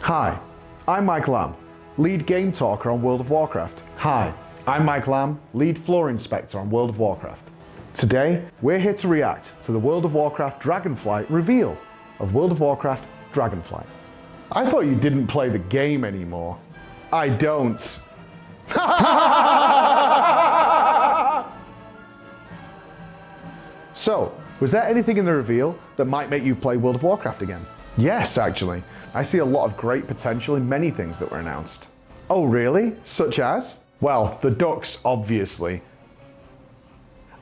Hi, I'm Mike Lamb, lead game talker on World of Warcraft. Hi, I'm Mike Lamb, lead floor inspector on World of Warcraft. Today, we're here to react to the World of Warcraft Dragonflight reveal of World of Warcraft Dragonflight. I thought you didn't play the game anymore. I don't. So, was there anything in the reveal that might make you play World of Warcraft again? Yes, actually. I see a lot of great potential in many things that were announced. Oh really? Such as? Well, the ducks, obviously.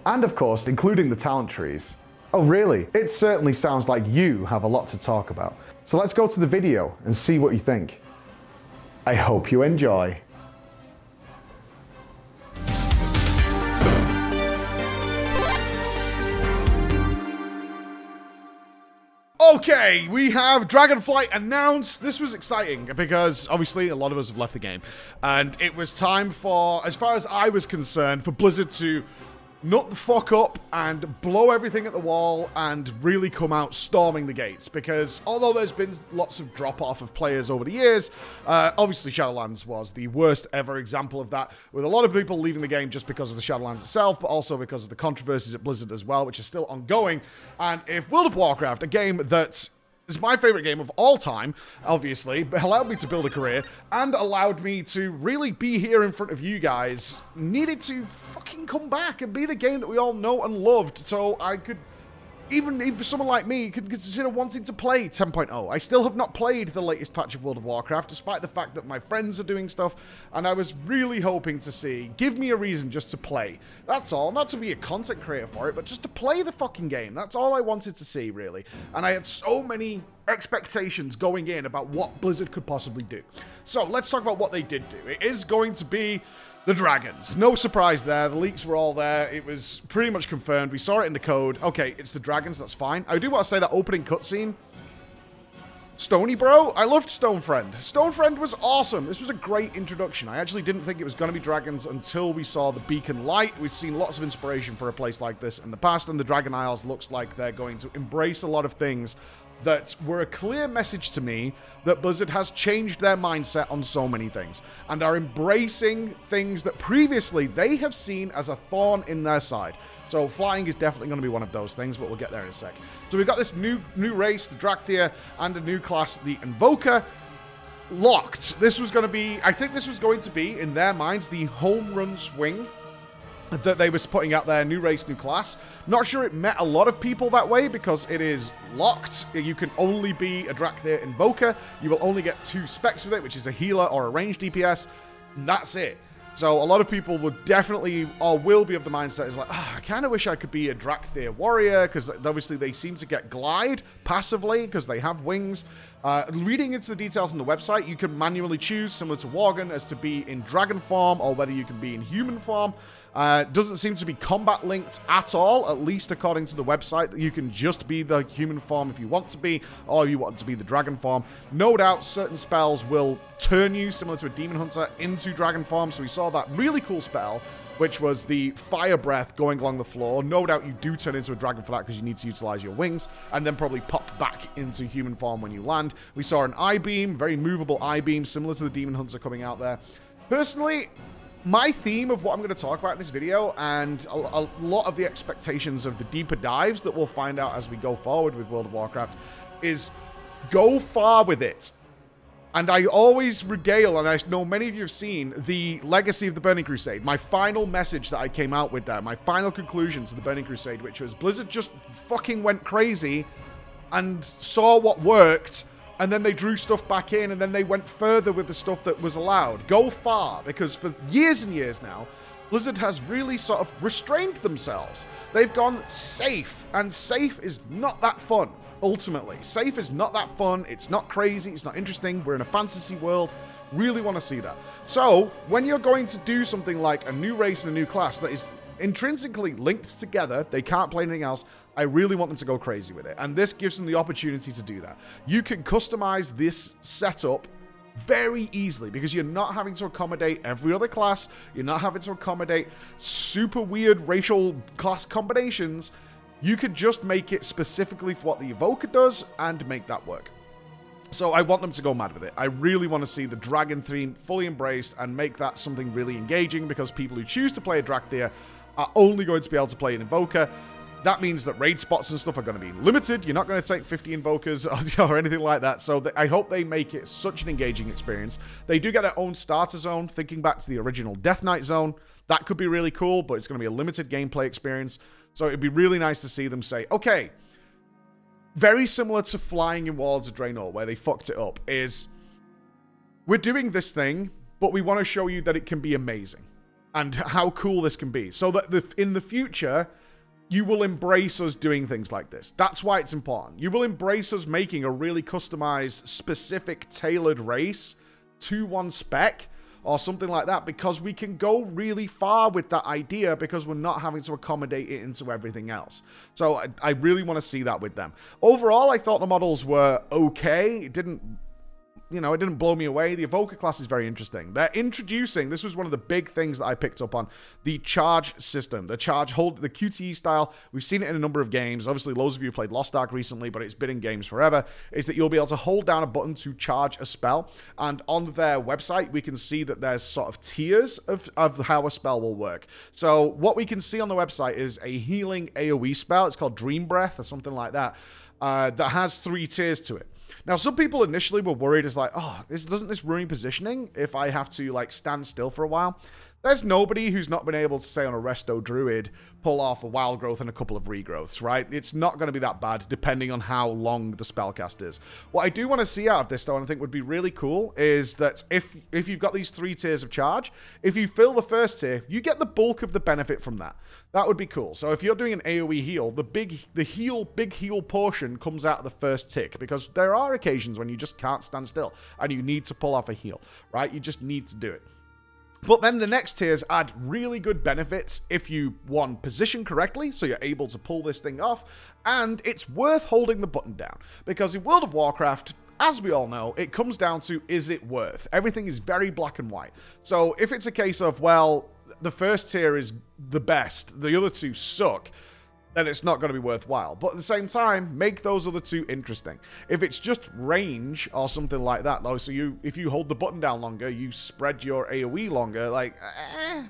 And of course, including the talent trees. Oh really? It certainly sounds like you have a lot to talk about. So let's go to the video and see what you think. I hope you enjoy. Okay, we have Dragonflight announced. This was exciting because obviously a lot of us have left the game. And it was time for, as far as I was concerned, for Blizzard to nut the fuck up and blow everything at the wall and really come out storming the gates. Because although there's been lots of drop-off of players over the years, obviously Shadowlands was the worst ever example of that, with a lot of people leaving the game just because of the Shadowlands itself, but also because of the controversies at Blizzard as well, which are still ongoing. And if World of Warcraft, a game that is my favorite game of all time, obviously, but allowed me to build a career and allowed me to really be here in front of you guys, needed to fucking come back and be the game that we all know and loved, so I could, even for someone like me, could consider wanting to play 10.0. I still have not played the latest patch of World of Warcraft, despite the fact that my friends are doing stuff, and I was really hoping to see, give me a reason just to play. That's all, not to be a content creator for it, but just to play the fucking game. That's all I wanted to see, really. And I had so many expectations going in about what Blizzard could possibly do. So, let's talk about what they did do. It is going to be the dragons. No surprise there. The leaks were all there. It was pretty much confirmed. We saw it in the code. Okay, it's the dragons. That's fine. I do want to say that opening cutscene, Stony Bro, I loved Stonefriend. Stonefriend was awesome. This was a great introduction. I actually didn't think it was going to be dragons until we saw the Beacon Light. We've seen lots of inspiration for a place like this in the past, and the Dragon Isles looks like they're going to embrace a lot of things that were a clear message to me that Blizzard has changed their mindset on so many things and are embracing things that previously they have seen as a thorn in their side. So flying is definitely going to be one of those things, but we'll get there in a sec. So we've got this new race, the Dracthyr, and a new class, the Invoker, locked. This was going to be, I think this was going to be, in their minds, the home run swing that they was putting out there, new race, new class. Not sure it met a lot of people that way because it is locked. You can only be a Dracthyr Invoker. You will only get 2 specs with it, which is a healer or a ranged DPS. And that's it. So a lot of people would definitely, or will be of the mindset is like, oh, I kind of wish I could be a Dracthyr warrior, because obviously they seem to get glide passively because they have wings. Reading into the details on the website, you can manually choose, similar to Worgen, as to be in dragon form or whether you can be in human form. Doesn't seem to be combat linked at all, at least according to the website. You can just be the human form if you want to be, or you want to be the dragon form. No doubt certain spells will turn you, similar to a demon hunter, into dragon form. So we saw that really cool spell, which was the fire breath going along the floor. No doubt you do turn into a dragon for that because you need to utilize your wings, and then probably pop back into human form when you land. We saw an I-beam, very movable I-beam, similar to the demon hunter coming out there. Personally, my theme of what I'm going to talk about in this video, and a lot of the expectations of the deeper dives that we'll find out as we go forward with World of Warcraft, is go far with it. And I always regale, and I know many of you have seen, the legacy of the Burning Crusade. My final message that I came out with there, my final conclusion to the Burning Crusade, which was Blizzard just fucking went crazy and saw what worked, and then they drew stuff back in, and then they went further with the stuff that was allowed. Go far, because for years and years now, Blizzard has really sort of restrained themselves. They've gone safe, and safe is not that fun, ultimately. Safe is not that fun, it's not crazy, it's not interesting, we're in a fantasy world. Really want to see that. So, when you're going to do something like a new race and a new class that is intrinsically linked together, they can't play anything else, I really want them to go crazy with it. And this gives them the opportunity to do that. You can customize this setup very easily because you're not having to accommodate every other class. You're not having to accommodate super weird racial class combinations. You could just make it specifically for what the Evoker does and make that work. So I want them to go mad with it. I really want to see the dragon theme fully embraced and make that something really engaging, because people who choose to play a Dracthyr are only going to be able to play an Invoker. That means that raid spots and stuff are going to be limited. You're not going to take 50 Invokers or anything like that. So I hope they make it such an engaging experience. They do get their own starter zone, thinking back to the original Death Knight zone. That could be really cool, but it's going to be a limited gameplay experience. So it'd be really nice to see them say, okay, very similar to flying in Warlords of Draenor, where they fucked it up, is we're doing this thing, but we want to show you that it can be amazing and how cool this can be. So that in the future, you will embrace us doing things like this. That's why it's important. You will embrace us making a really customized, specific, tailored race to one spec or something like that, because we can go really far with that idea because we're not having to accommodate it into everything else. So I really want to see that with them. Overall, I thought the models were okay. It didn't blow me away. The Evoker class is very interesting. They're introducing, this was one of the big things that I picked up on, the charge system, the charge hold, the QTE style. We've seen it in a number of games. Obviously, loads of you played Lost Ark recently, but it's been in games forever, is that you'll be able to hold down a button to charge a spell. And on their website, we can see that there's sort of tiers of how a spell will work. So what we can see on the website is a healing AoE spell. It's called Dream Breath or something like that, that has 3 tiers to it. Now, some people initially were worried, as like, oh, doesn't this ruin positioning if I have to, like, stand still for a while? There's nobody who's not been able to, say, on a Resto Druid, pull off a Wild Growth and a couple of regrowths, right? It's not going to be that bad, depending on how long the spellcast is. What I do want to see out of this, though, and I think would be really cool, is that if you've got these 3 tiers of charge, if you fill the first tier, you get the bulk of the benefit from that. That would be cool. So if you're doing an AoE heal, the big heal portion comes out of the first tick, because there are occasions when you just can't stand still, and you need to pull off a heal, right? You just need to do it. But then the next tiers add really good benefits if you, one, position correctly, so you're able to pull this thing off, and it's worth holding the button down. Because in World of Warcraft, as we all know, it comes down to, is it worth? Everything is very black and white. So if it's a case of, well, the first tier is the best, the other 2 suck, then it's not going to be worthwhile. But at the same time, make those other 2 interesting. If it's just range or something like that, though, so if you hold the button down longer, you spread your AoE longer, like,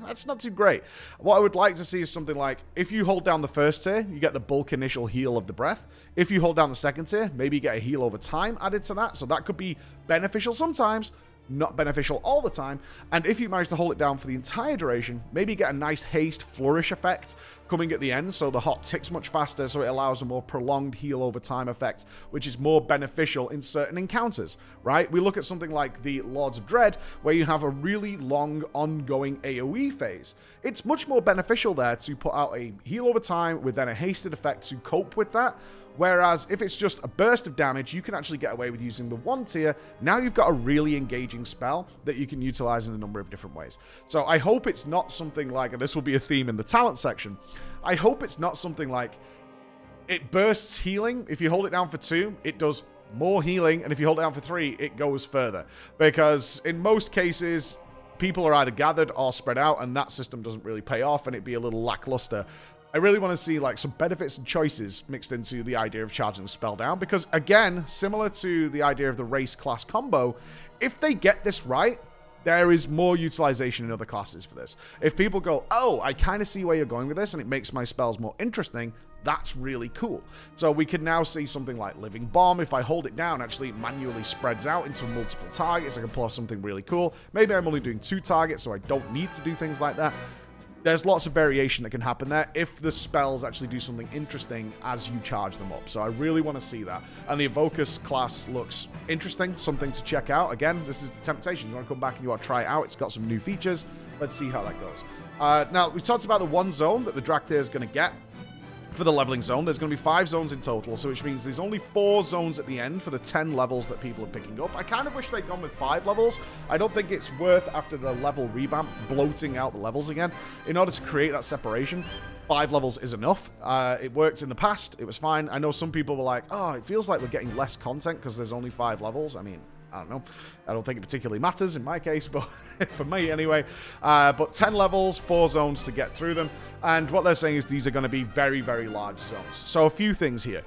that's not too great. What I would like to see is something like, if you hold down the first tier, you get the bulk initial heal of the breath. If you hold down the second tier, maybe you get a heal over time added to that, so that could be beneficial sometimes, not beneficial all the time. And if you manage to hold it down for the entire duration, maybe get a nice haste flourish effect coming at the end, so the hot ticks much faster, so it allows a more prolonged heal over time effect, which is more beneficial in certain encounters, right? We look at something like the Lords of Dread, where you have a really long ongoing AoE phase. It's much more beneficial there to put out a heal over time with then a hasted effect to cope with that. Whereas if it's just a burst of damage, you can actually get away with using the 1 tier. Now you've got a really engaging spell that you can utilize in a number of different ways. So I hope it's not something like, and this will be a theme in the talent section, I hope it's not something like it bursts healing. If you hold it down for 2, it does more healing, and if you hold it down for 3, it goes further. Because in most cases, people are either gathered or spread out, and that system doesn't really pay off, and it'd be a little lackluster. I really want to see like some benefits and choices mixed into the idea of charging the spell down, because again, similar to the idea of the race class combo, if they get this right, there is more utilization in other classes for this. If people go, oh, I kind of see where you're going with this and it makes my spells more interesting, that's really cool. So we can now see something like Living Bomb. If I hold it down, actually it manually spreads out into multiple targets. I can pull off something really cool. Maybe I'm only doing 2 targets, so I don't need to do things like that. There's lots of variation that can happen there if the spells actually do something interesting as you charge them up. So I really want to see that. And the Evoker's class looks interesting, something to check out. Again, this is the temptation. You want to come back and you want to try it out. It's got some new features. Let's see how that goes. Now, we talked about the 1 zone that the Dracthyr is going to get for the leveling zone. There's going to be 5 zones in total, so which means there's only 4 zones at the end for the 10 levels that people are picking up. I kind of wish they'd gone with 5 levels. I don't think it's worth, after the level revamp, bloating out the levels again. In order to create that separation, 5 levels is enough. It worked in the past. It was fine. I know some people were like, oh, it feels like we're getting less content because there's only 5 levels. I mean, I don't know. I don't think it particularly matters in my case, but for me anyway. But 10 levels, 4 zones to get through them. And what they're saying is these are going to be very, very large zones. So a few things here.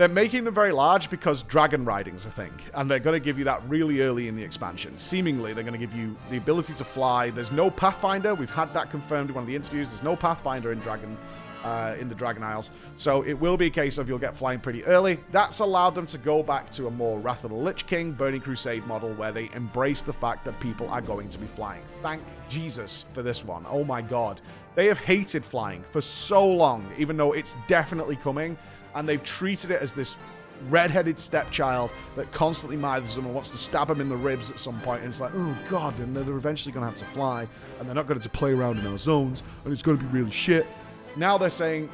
They're making them very large because dragon riding's a thing, and they're going to give you that really early in the expansion. Seemingly, they're going to give you the ability to fly. There's no Pathfinder. We've had that confirmed in one of the interviews. There's no Pathfinder in the Dragon Isles, so it will be a case of you'll get flying pretty early. That's allowed them to go back to a more Wrath of the Lich King, Burning Crusade model, where they embrace the fact that people are going to be flying. Thank Jesus for this one. Oh my god. They have hated flying for so long, even though it's definitely coming, and they've treated it as this red-headed stepchild that constantly mithers them and wants to stab them in the ribs at some point, and it's like, oh god, and they're eventually going to have to fly, and they're not going to play around in our zones, and it's going to be really shit. Now they're saying,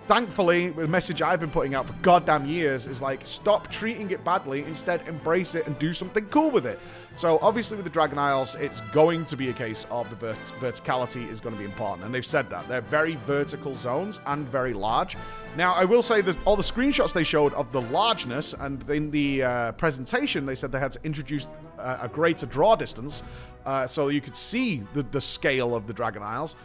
thankfully, the message I've been putting out for goddamn years is like, stop treating it badly, instead embrace it and do something cool with it. So obviously with the Dragon Isles, it's going to be a case of the verticality is going to be important, and they've said that. They're very vertical zones and very large. Now, I will say that all the screenshots they showed of the largeness, and in the presentation, they said they had to introduce a greater draw distance, so you could see the scale of the Dragon Isles.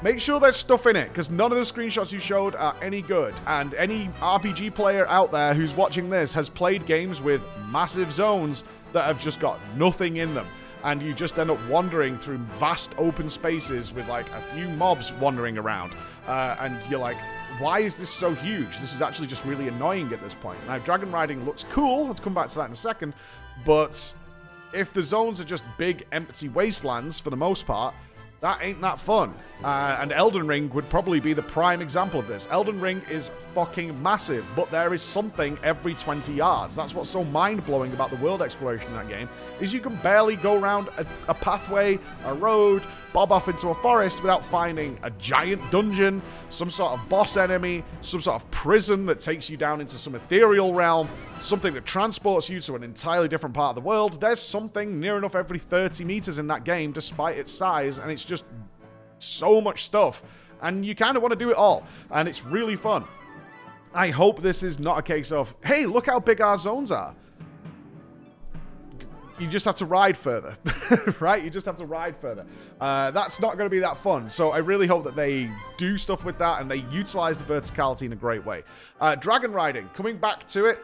Make sure there's stuff in it, because none of the screenshots you showed are any good. And any RPG player out there who's watching this has played games with massive zones that have just got nothing in them. And you just end up wandering through vast open spaces with like a few mobs wandering around. And you're like, why is this so huge? This is actually just really annoying at this point. Now, dragon riding looks cool. Let's come back to that in a second. But if the zones are just big, empty wastelands for the most part, that ain't that fun. And Elden Ring would probably be the prime example of this. Elden Ring is fucking massive, but there is something every 20 yards. That's what's so mind-blowing about the world exploration in that game, is you can barely go around a pathway, a road, bob off into a forest without finding a giant dungeon, some sort of boss enemy, some sort of prison that takes you down into some ethereal realm, something that transports you to an entirely different part of the world. There's something near enough every 30 meters in that game, despite its size, and it's just so much stuff, and you kind of want to do it all, and it's really fun. I hope this is not a case of, hey, look how big our zones are. You just have to ride further, right? You just have to ride further. That's not going to be that fun, so I really hope that they do stuff with that and they utilize the verticality in a great way. Dragon riding, coming back to it,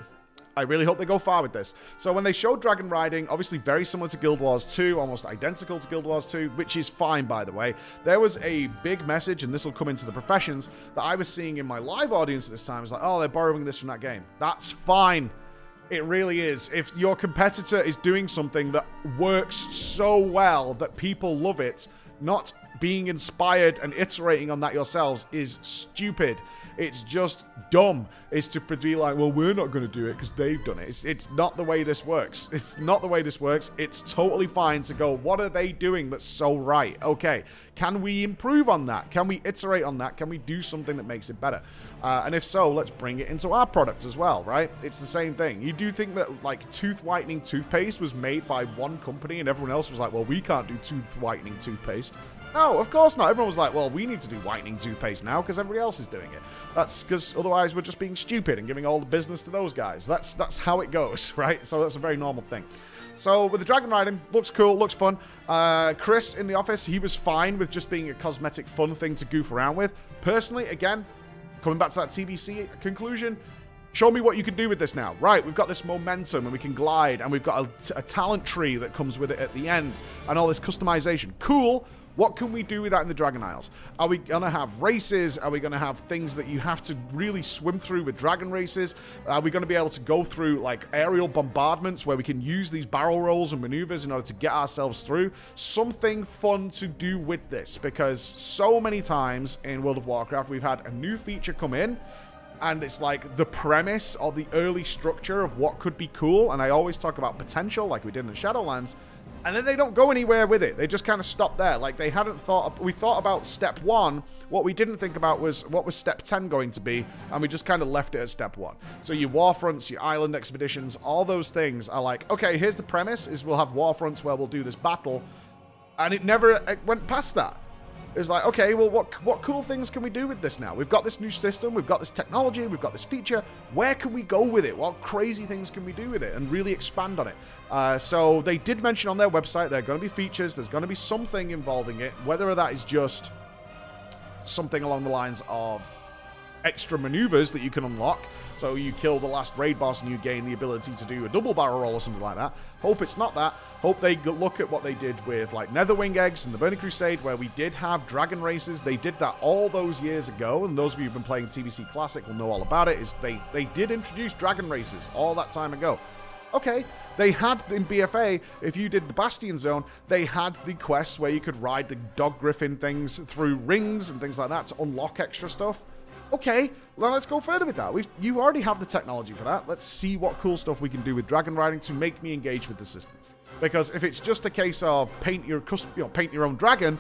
I really hope they go far with this. So when they showed dragon riding, obviously very similar to Guild Wars 2, almost identical to Guild Wars 2, which is fine, by the way. There was a big message, and this will come into the professions, that I was seeing in my live audience at this time. It was like, oh, they're borrowing this from that game. That's fine. It really is. If your competitor is doing something that works so well that people love it, not being inspired and iterating on that yourselves is stupid. It's just dumb. It's to be like, well, we're not going to do it because they've done it. It's not the way this works. It's not the way this works. It's totally fine to go, what are they doing that's so right? Okay, can we improve on that? Can we iterate on that? Can we do something that makes it better? And if so, let's bring it into our product as well, right? It's the same thing. You do think that, like, tooth whitening toothpaste was made by one company and everyone else was like, well, we can't do tooth whitening toothpaste. No, of course not. Everyone was like, well, we need to do whitening toothpaste now because everybody else is doing it. That's because otherwise we're just being stupid and giving all the business to those guys. That's how it goes, right? So that's a very normal thing. So with the dragon riding, looks cool, looks fun. Chris in the office, he was fine with just being a cosmetic fun thing to goof around with. Personally, again, coming back to that TBC conclusion, show me what you can do with this now. Right, we've got this momentum and we can glide, and we've got a talent tree that comes with it at the end and all this customization. Cool. What can we do with that in the Dragon Isles? Are we going to have races? Are we going to have things that you have to really swim through with dragon races? Are we going to be able to go through like aerial bombardments where we can use these barrel rolls and maneuvers in order to get ourselves through? Something fun to do with this, because so many times in World of Warcraft we've had a new feature come in and it's like the premise or the early structure of what could be cool, and I always talk about potential like we did in the Shadowlands. And then they don't go anywhere with it. They just kind of stop there. Like, they hadn't thought... We thought about step 1. What we didn't think about was what was step 10 going to be, and we just kind of left it at step 1. So your warfronts, your island expeditions, all those things are like, okay, here's the premise, is we'll have warfronts where we'll do this battle. And it never went past that. It's like, okay, well, what cool things can we do with this now? We've got this new system, we've got this technology, we've got this feature. Where can we go with it? What crazy things can we do with it and really expand on it? So they did mention on their website there are going to be features, there's going to be something involving it, whether that is just something along the lines of extra maneuvers that you can unlock. So you kill the last raid boss and you gain the ability to do a double barrel roll or something like that. Hope it's not that. Hope they look at what they did with like Netherwing eggs and the Burning Crusade, where we did have dragon races. They did that all those years ago, and those of you who've been playing TBC Classic will know all about it. Is they did introduce dragon races all that time ago. Okay, they had in BFA, if you did the Bastion Zone, they had the quests where you could ride the dog griffin things through rings and things like that to unlock extra stuff. Okay, well, let's go further with that. You already have the technology for that. Let's see what cool stuff we can do with dragon riding to make me engage with the system. Because if it's just a case of paint your own dragon,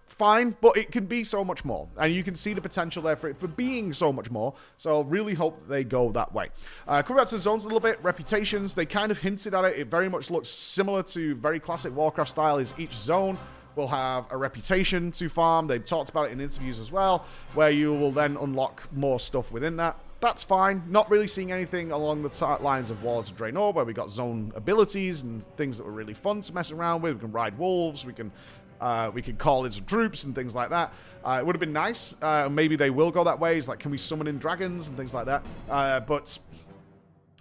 fine, but it can be so much more. And you can see the potential there for it for being so much more. So really hope that they go that way. Coming back to the zones a little bit, reputations, they kind of hinted at it. It very much looks similar to very classic Warcraft style, is each zone will have a reputation to farm. They've talked about it in interviews as well, where you will then unlock more stuff within that. That's fine. Not really seeing anything along the lines of Warlords of Draenor, where we got zone abilities and things that were really fun to mess around with. We can ride wolves. We can call in some troops and things like that. It would have been nice. Maybe they will go that way. It's like, can we summon in dragons and things like that? But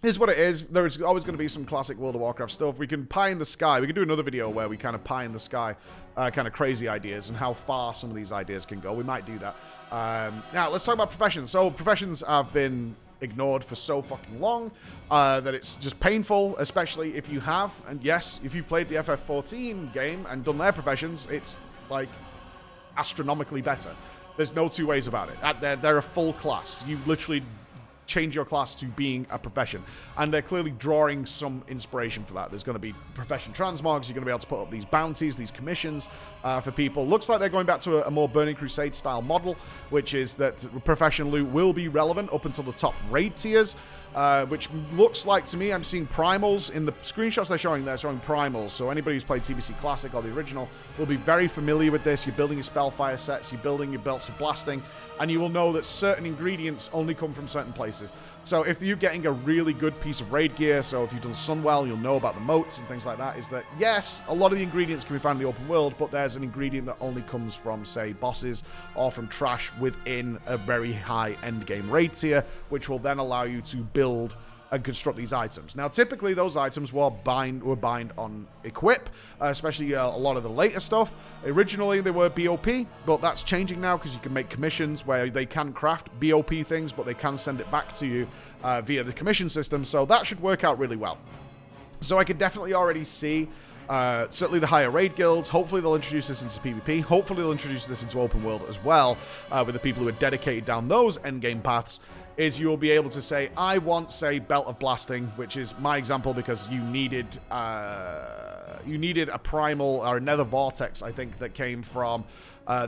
here's what it is. There's always going to be some classic World of Warcraft stuff. We can pie in the sky. We can do another video where we kind of pie in the sky kind of crazy ideas and how far some of these ideas can go. We might do that. Now, let's talk about professions. So professions have been ignored for so fucking long that it's just painful, especially if you have, and yes, if you've played the FF14 game and done their professions, it's like astronomically better. There's no two ways about it. They're a full class. You literally change your class to being a profession, and they're clearly drawing some inspiration for that. There's going to be profession transmogs. You're going to be able to put up these bounties, these commissions for people. Looks like they're going back to a more Burning Crusade style model, which is that profession loot will be relevant up until the top raid tiers, which looks like to me, I'm seeing primals in the screenshots they're showing primals. So anybody who's played TBC Classic or the original will be very familiar with this. You're building your Spellfire sets, you're building your belts of blasting, and you will know that certain ingredients only come from certain places. So if you're getting a really good piece of raid gear, so if you've done Sunwell, you'll know about the moats and things like that, is that yes, a lot of the ingredients can be found in the open world, but there's an ingredient that only comes from, say, bosses or from trash within a very high endgame raid tier, which will then allow you to build and construct these items. Now, typically, those items were bind on equip, especially a lot of the later stuff. Originally, they were BOP, but that's changing now because you can make commissions where they can craft BOP things, but they can send it back to you via the commission system, so that should work out really well. So I could definitely already see certainly the higher raid guilds. Hopefully they'll introduce this into PvP. Hopefully they'll introduce this into open world as well, with the people who are dedicated down those endgame paths. Is you'll be able to say, I want, say, Belt of Blasting, which is my example because you needed a primal or a nether vortex, I think, that came from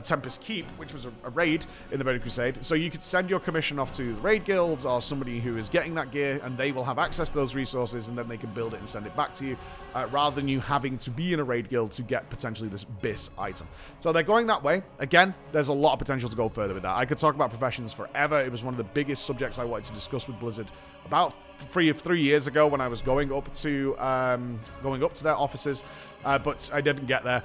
Tempest Keep, which was a raid in the Burning Crusade. So you could send your commission off to the raid guilds or somebody who is getting that gear, and they will have access to those resources, and then they can build it and send it back to you, rather than you having to be in a raid guild to get potentially this BIS item. So they're going that way. Again, there's a lot of potential to go further with that. I could talk about professions forever. It was one of the biggest subjects I wanted to discuss with Blizzard about 3 years ago when I was going up to their offices, but I didn't get there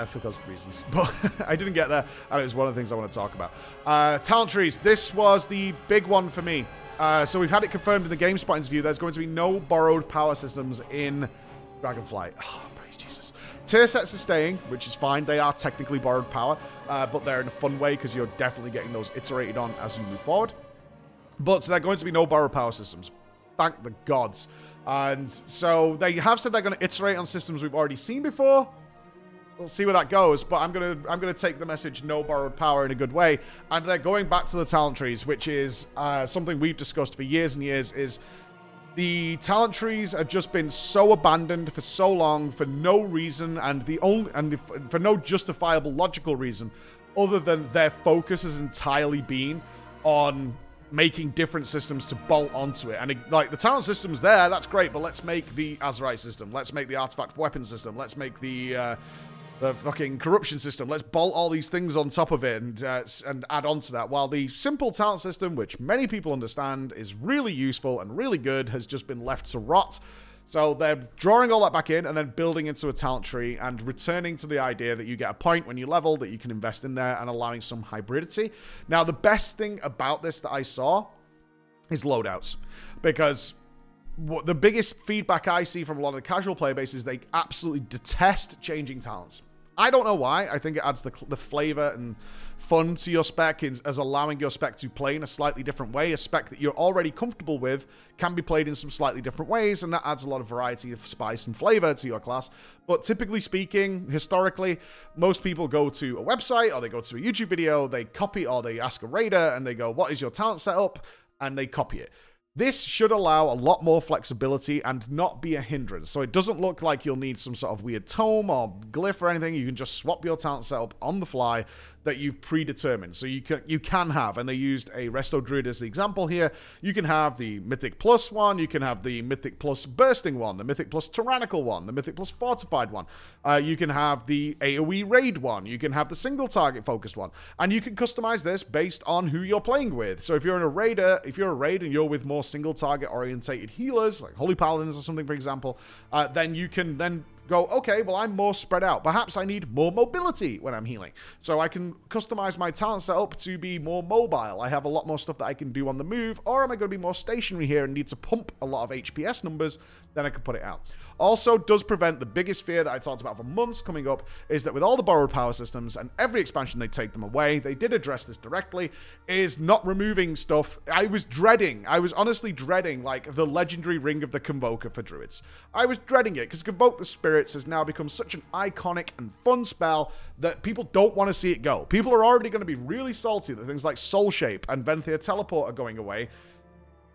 for those reasons. But I didn't get there, and it was one of the things I want to talk about. Talent trees. This was the big one for me. So we've had it confirmed in the GameSpot interview. There's going to be no borrowed power systems in Dragonflight. Oh, praise Jesus. Tier sets are staying, which is fine. They are technically borrowed power, but they're in a fun way because you're definitely getting those iterated on as you move forward. But there are going to be no borrowed power systems. Thank the gods. And so they have said they're going to iterate on systems we've already seen before. We'll see where that goes, but I'm gonna take the message no borrowed power in a good way. And they're going back to the talent trees, which is something we've discussed for years and years. Is the talent trees have just been so abandoned for so long for no reason, and for no justifiable logical reason, other than their focus has entirely been on making different systems to bolt onto it. And like the talent system's there, that's great, but let's make the Azerite system, let's make the artifact weapon system, let's make the fucking corruption system, let's bolt all these things on top of it and add on to that, while the simple talent system, which many people understand is really useful and really good, has just been left to rot. So they're drawing all that back in and then building into a talent tree and returning to the idea that you get a point when you level that you can invest in there and allowing some hybridity. Now, the best thing about this that I saw is loadouts, because the biggest feedback I see from a lot of the casual player base is they absolutely detest changing talents. I don't know why. I think it adds the flavor and fun to your spec as allowing your spec to play in a slightly different way. A spec that you're already comfortable with can be played in some slightly different ways, and that adds a lot of variety of spice and flavor to your class. But typically speaking, historically, most people go to a website or they go to a YouTube video, they copy or they ask a raider and they go, what is your talent setup? And they copy it. This should allow a lot more flexibility and not be a hindrance. So it doesn't look like you'll need some sort of weird tome or glyph or anything. You can just swap your talent setup on the fly that you've predetermined. So you can have, and they used a Resto Druid as the example here, you can have the Mythic Plus one, you can have the Mythic Plus Bursting one, the Mythic Plus Tyrannical one, the Mythic Plus Fortified one. You can have the AoE Raid one, you can have the single target focused one, and you can customize this based on who you're playing with. So if you're a raid and you're with more single target orientated healers, like Holy Paladins or something, for example, then you can then go, okay, well, I'm more spread out. Perhaps I need more mobility when I'm healing. So I can customize my talent setup to be more mobile. I have a lot more stuff that I can do on the move, or am I going to be more stationary here and need to pump a lot of HPS numbers? Then I can put it out. Also does prevent the biggest fear that I talked about for months coming up, is that with all the borrowed power systems and every expansion they take them away, they did address this directly, is not removing stuff. I was honestly dreading like the legendary Ring of the Convoker for Druids. I was dreading it because Convoke the Spirits has now become such an iconic and fun spell that people don't want to see it go. People are already going to be really salty that things like Soul Shape and Venthyr Teleport are going away.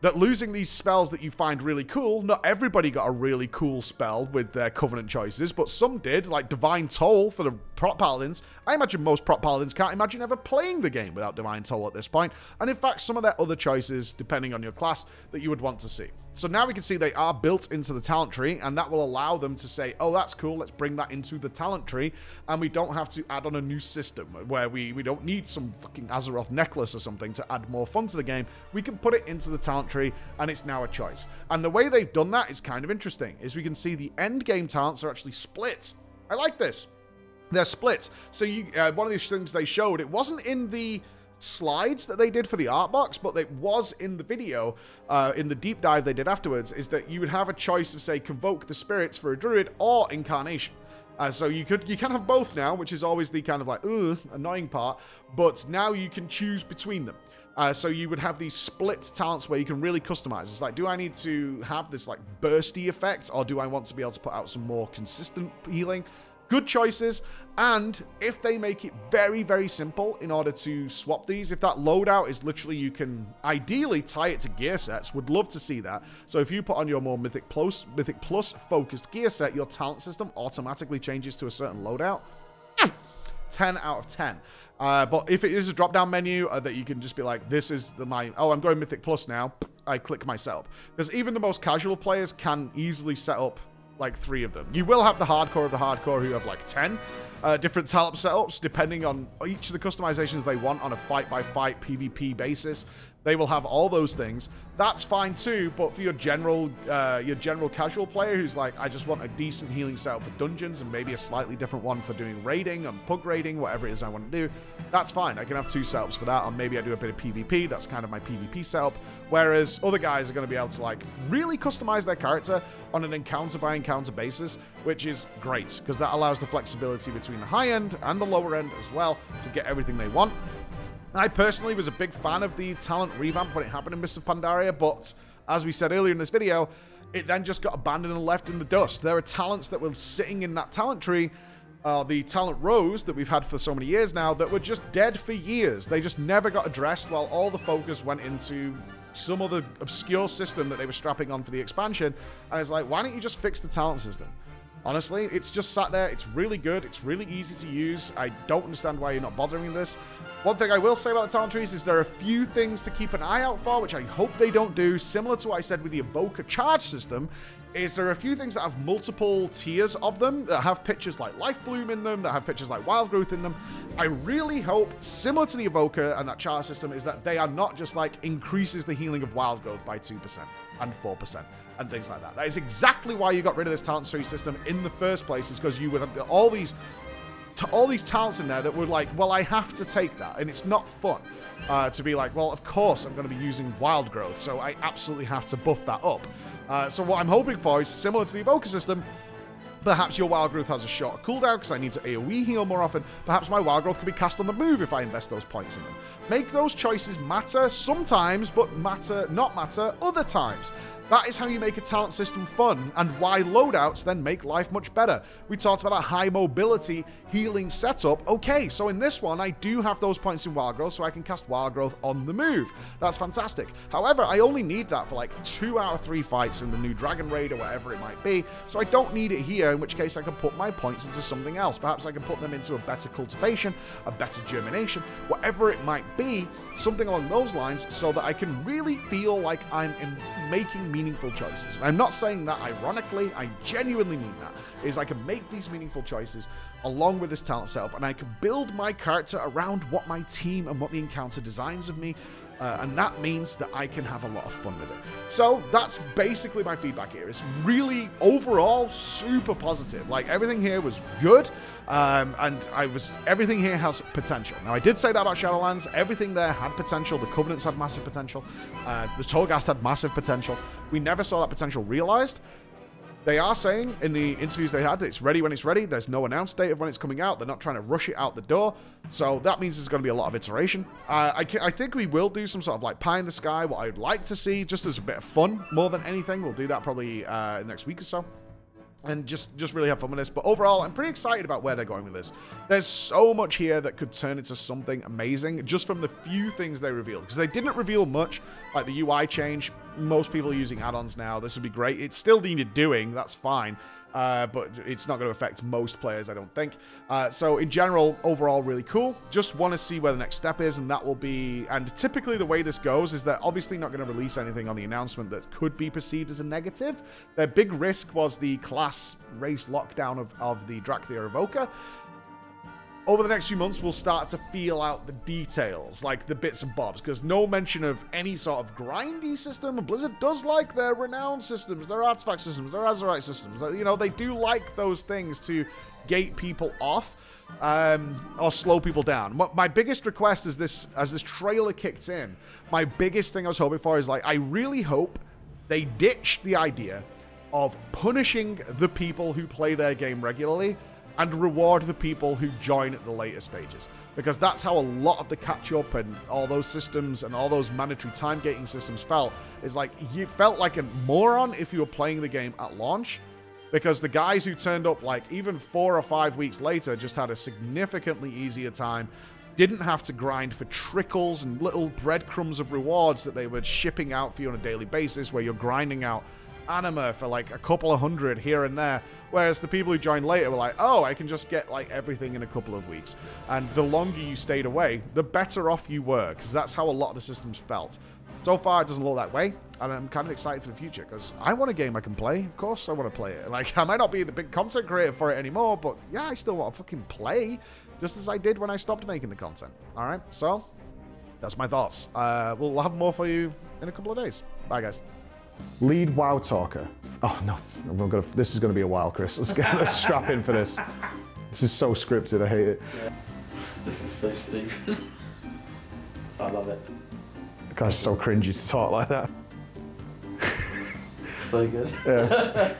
That losing these spells that you find really cool, not everybody got a really cool spell with their Covenant choices, but some did, like Divine Toll for the Prot Paladins. I imagine most Prot Paladins can't imagine ever playing the game without Divine Toll at this point, and in fact some of their other choices, depending on your class, that you would want to see. So now we can see they are built into the talent tree, and that will allow them to say, oh, that's cool, let's bring that into the talent tree, and we don't have to add on a new system where we don't need some fucking Azeroth necklace or something to add more fun to the game. We can put it into the talent tree, and it's now a choice. And the way they've done that is kind of interesting, is we can see the end game talents are actually split. I like this. They're split. So one of these things they showed, it wasn't in the slides that they did for the art box, but it was in the video, in the deep dive they did afterwards, is that you would have a choice of, say, Convoke the Spirits for a Druid or Incarnation. So you can have both now, which is always the kind of like, annoying part, but now you can choose between them. So you would have these split talents where you can really customize. It's like, do I need to have this like bursty effect, or do I want to be able to put out some more consistent healing? Good choices, and if they make it very, very simple in order to swap these, if that loadout is literally, you can ideally tie it to gear sets, would love to see that. So if you put on your more Mythic Plus focused gear set, your talent system automatically changes to a certain loadout. 10 out of 10. But if it is a drop-down menu that you can just be like, this is I'm going Mythic Plus now, I click my setup. Because even the most casual players can easily set up like 3 of them. You will have the hardcore of the hardcore who have like 10 different talent setups, depending on each of the customizations they want on a fight-by-fight PvP basis. They will have all those things. That's fine too, but for your general casual player who's like, I just want a decent healing setup for dungeons and maybe a slightly different one for doing raiding and pug raiding, whatever it is I want to do, that's fine. I can have 2 setups for that, or maybe I do a bit of PvP. That's kind of my PvP setup. Whereas other guys are going to be able to like really customize their character on an encounter by encounter basis, which is great because that allows the flexibility between the high end and the lower end as well to get everything they want. I personally was a big fan of the talent revamp when it happened in Mists of Pandaria, but as we said earlier in this video, it then just got abandoned and left in the dust. There are talents that were sitting in that talent tree, the talent rows that we've had for so many years now, that were just dead for years. They just never got addressed while all the focus went into some other obscure system that they were strapping on for the expansion. And it's like, why don't you just fix the talent system? Honestly, it's just sat there. It's really good. It's really easy to use. I don't understand why you're not bothering with this. One thing I will say about the talent trees is there are a few things to keep an eye out for, which I hope they don't do. Similar to what I said with the Invoker charge system, is there are a few things that have multiple tiers of them, that have pictures like Life Bloom in them, that have pictures like Wild Growth in them. I really hope, similar to the Invoker and that charter system, is that they are not just like increases the healing of Wild Growth by 2% and 4% and things like that. That is exactly why you got rid of this talent tree system in the first place, is because you would have all these talents in there that were like, well, I have to take that, and it's not fun to be like, well, of course I'm going to be using Wild Growth, so I absolutely have to buff that up. So what I'm hoping for is similar to the Evoker system. Perhaps your Wild Growth has a shorter cooldown because I need to AoE heal more often. Perhaps my Wild Growth can be cast on the move if I invest those points in them. Make those choices matter sometimes, but not matter other times. That is how you make a talent system fun, and why loadouts then make life much better. We talked about a high mobility healing setup. Okay, so in this one, I do have those points in Wild Growth, so I can cast Wild Growth on the move. That's fantastic. However, I only need that for like 2 out of 3 fights in the new Dragon Raid or whatever it might be, so I don't need it here, in which case I can put my points into something else. Perhaps I can put them into a better cultivation, a better germination, whatever it might be, something along those lines, so that I can really feel like I'm making meaningful choices. And I'm not saying that ironically, I genuinely mean that, is I can make these meaningful choices along with this talent setup, and I can build my character around what my team and what the encounter designs of me, and that means that I can have a lot of fun with it. So that's basically my feedback here. It's really overall super positive. Like, everything here was good, and everything here has potential. Now, I did say that about Shadowlands. Everything there had potential. The Covenants had massive potential. The Torghast had massive potential. We never saw that potential realized. They are saying in the interviews they had that it's ready when it's ready. There's no announced date of when it's coming out. They're not trying to rush it out the door. So that means there's going to be a lot of iteration. I think we will do some sort of like pie in the sky, what I would like to see, just as a bit of fun more than anything. We'll do that probably next week or so. And just really have fun with this. But overall, I'm pretty excited about where they're going with this. There's so much here that could turn into something amazing just from the few things they revealed. Because they didn't reveal much, like the UI change. Most people are using add-ons now. This would be great. It's still needed doing. That's fine. But it's not going to affect most players, I don't think. So in general, overall, really cool. Just want to see where the next step is, and that will be... And typically the way this goes is they're obviously not going to release anything on the announcement that could be perceived as a negative. Their big risk was the class race lockdown of the Dracthyr Invoker. Over the next few months, we'll start to feel out the details, like the bits and bobs, because no mention of any sort of grindy system. And Blizzard does like their Renown systems, their artifact systems, their Azerite systems. You know, they do like those things to gate people off or slow people down. My biggest request is this, as this trailer kicked in, my biggest thing I was hoping for is, like, I really hope they ditch the idea of punishing the people who play their game regularly and reward the people who join at the later stages. Because that's how a lot of the catch-up and all those systems and all those mandatory time gating systems felt. Is like, you felt like a moron if you were playing the game at launch. Because the guys who turned up, like, even 4 or 5 weeks later just had a significantly easier time. Didn't have to grind for trickles and little breadcrumbs of rewards that they were shipping out for you on a daily basis, where you're grinding out anima for like a couple of hundred here and there, whereas the people who joined later were like, oh, I can just get like everything in a couple of weeks. And the longer you stayed away, the better off you were, because that's how a lot of the systems felt. So far, it doesn't look that way, and I'm kind of excited for the future, because I want a game I can play. Of course I want to play it. Like, I might not be the big content creator for it anymore, but yeah, I still want to fucking play, just as I did when I stopped making the content. All right, so that's my thoughts. We'll have more for you in a couple of days. Bye, guys. Lead WoW talker. Oh no, this is going to be a while, Chris. Let's strap in for this. This is so scripted, I hate it. Yeah. This is so stupid. I love it. The guy's so cringy to talk like that. So good. Yeah.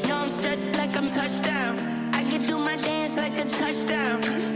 No, I'm straight like I'm touchdown. I can do my dance like a touchdown.